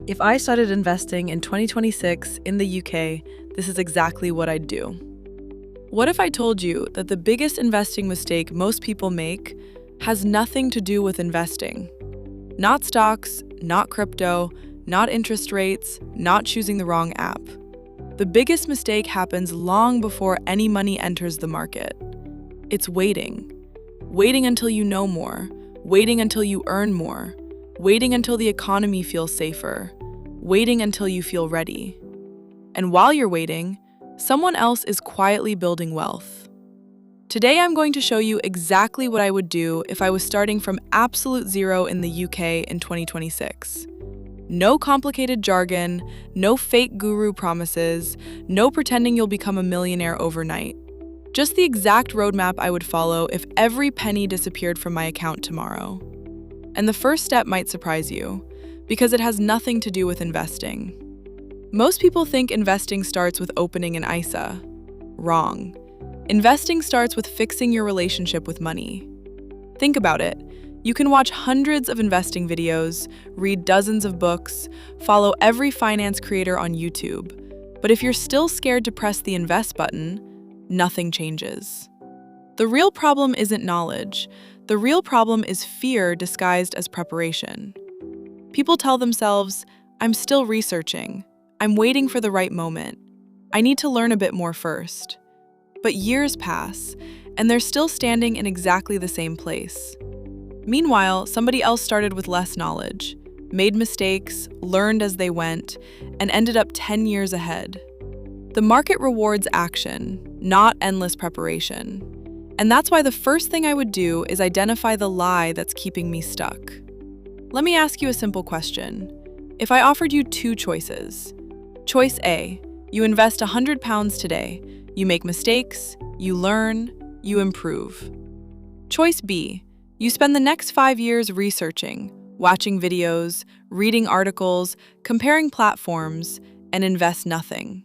If I started investing in 2026 in the UK, this is exactly what I'd do. What if I told you that the biggest investing mistake most people make has nothing to do with investing? Not stocks, not crypto, not interest rates, not choosing the wrong app. The biggest mistake happens long before any money enters the market. It's waiting. Waiting until you know more, waiting until you earn more, waiting until the economy feels safer, waiting until you feel ready. And while you're waiting, someone else is quietly building wealth. Today I'm going to show you exactly what I would do if I was starting from absolute zero in the UK in 2026. No complicated jargon, no fake guru promises, no pretending you'll become a millionaire overnight. Just the exact roadmap I would follow if every penny disappeared from my account tomorrow. And the first step might surprise you, because it has nothing to do with investing. Most people think investing starts with opening an ISA. Wrong. Investing starts with fixing your relationship with money. Think about it. You can watch hundreds of investing videos, read dozens of books, follow every finance creator on YouTube. But if you're still scared to press the invest button, nothing changes. The real problem isn't knowledge. The real problem is fear disguised as preparation. People tell themselves, I'm still researching. I'm waiting for the right moment. I need to learn a bit more first. But years pass, and they're still standing in exactly the same place. Meanwhile, somebody else started with less knowledge, made mistakes, learned as they went, and ended up 10 years ahead. The market rewards action, not endless preparation. And that's why the first thing I would do is identify the lie that's keeping me stuck. Let me ask you a simple question. If I offered you two choices. Choice A, you invest £100 today. You make mistakes, you learn, you improve. Choice B, you spend the next 5 years researching, watching videos, reading articles, comparing platforms, and invest nothing.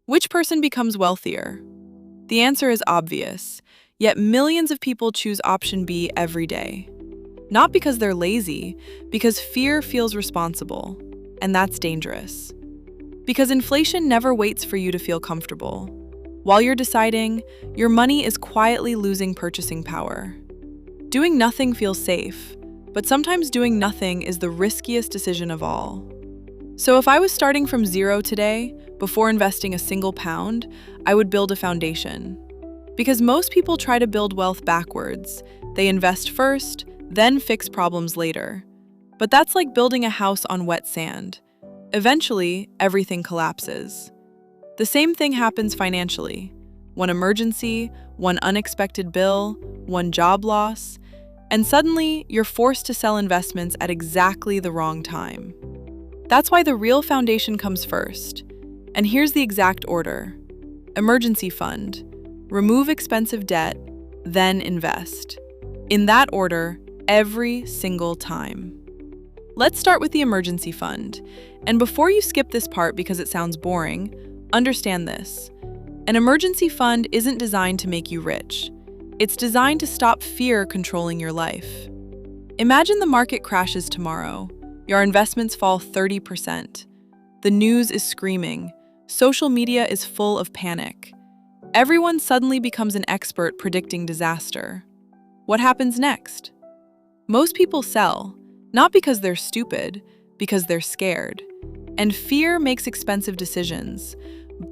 Which person becomes wealthier? The answer is obvious, yet millions of people choose option B every day. Not because they're lazy, because fear feels responsible, and that's dangerous. Because inflation never waits for you to feel comfortable. While you're deciding, your money is quietly losing purchasing power. Doing nothing feels safe, but sometimes doing nothing is the riskiest decision of all. So if I was starting from zero today, before investing a single pound, I would build a foundation. Because most people try to build wealth backwards. They invest first, then fix problems later. But that's like building a house on wet sand. Eventually, everything collapses. The same thing happens financially. One emergency, one unexpected bill, one job loss, and suddenly you're forced to sell investments at exactly the wrong time. That's why the real foundation comes first. And here's the exact order. Emergency fund. Remove expensive debt, then invest. In that order, every single time. Let's start with the emergency fund. And before you skip this part because it sounds boring, understand this. An emergency fund isn't designed to make you rich. It's designed to stop fear controlling your life. Imagine the market crashes tomorrow. Your investments fall 30%. The news is screaming. Social media is full of panic. Everyone suddenly becomes an expert predicting disaster. What happens next? Most people sell, not because they're stupid, because they're scared. And fear makes expensive decisions.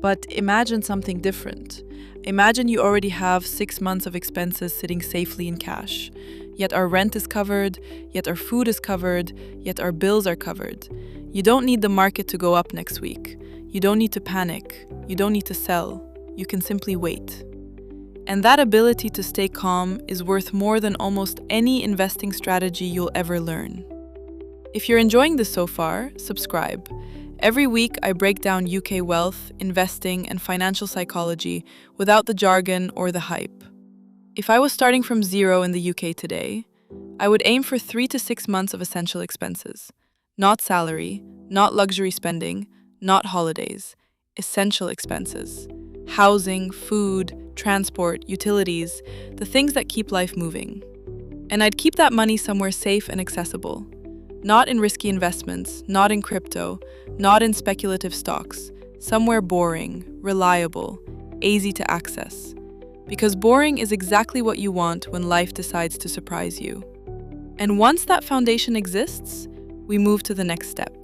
But imagine something different. Imagine you already have 6 months of expenses sitting safely in cash. Yet our rent is covered, yet our food is covered, yet our bills are covered. You don't need the market to go up next week. You don't need to panic. You don't need to sell. You can simply wait. And that ability to stay calm is worth more than almost any investing strategy you'll ever learn. If you're enjoying this so far, subscribe. Every week, I break down UK wealth, investing, and financial psychology without the jargon or the hype. If I was starting from zero in the UK today, I would aim for 3 to 6 months of essential expenses. Not salary, not luxury spending, not holidays. Essential expenses. Housing, food, transport, utilities, the things that keep life moving. And I'd keep that money somewhere safe and accessible. Not in risky investments, not in crypto, not in speculative stocks. Somewhere boring, reliable, easy to access. Because boring is exactly what you want when life decides to surprise you. And once that foundation exists, we move to the next step.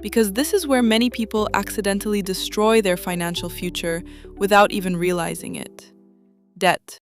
Because this is where many people accidentally destroy their financial future without even realizing it. Debt.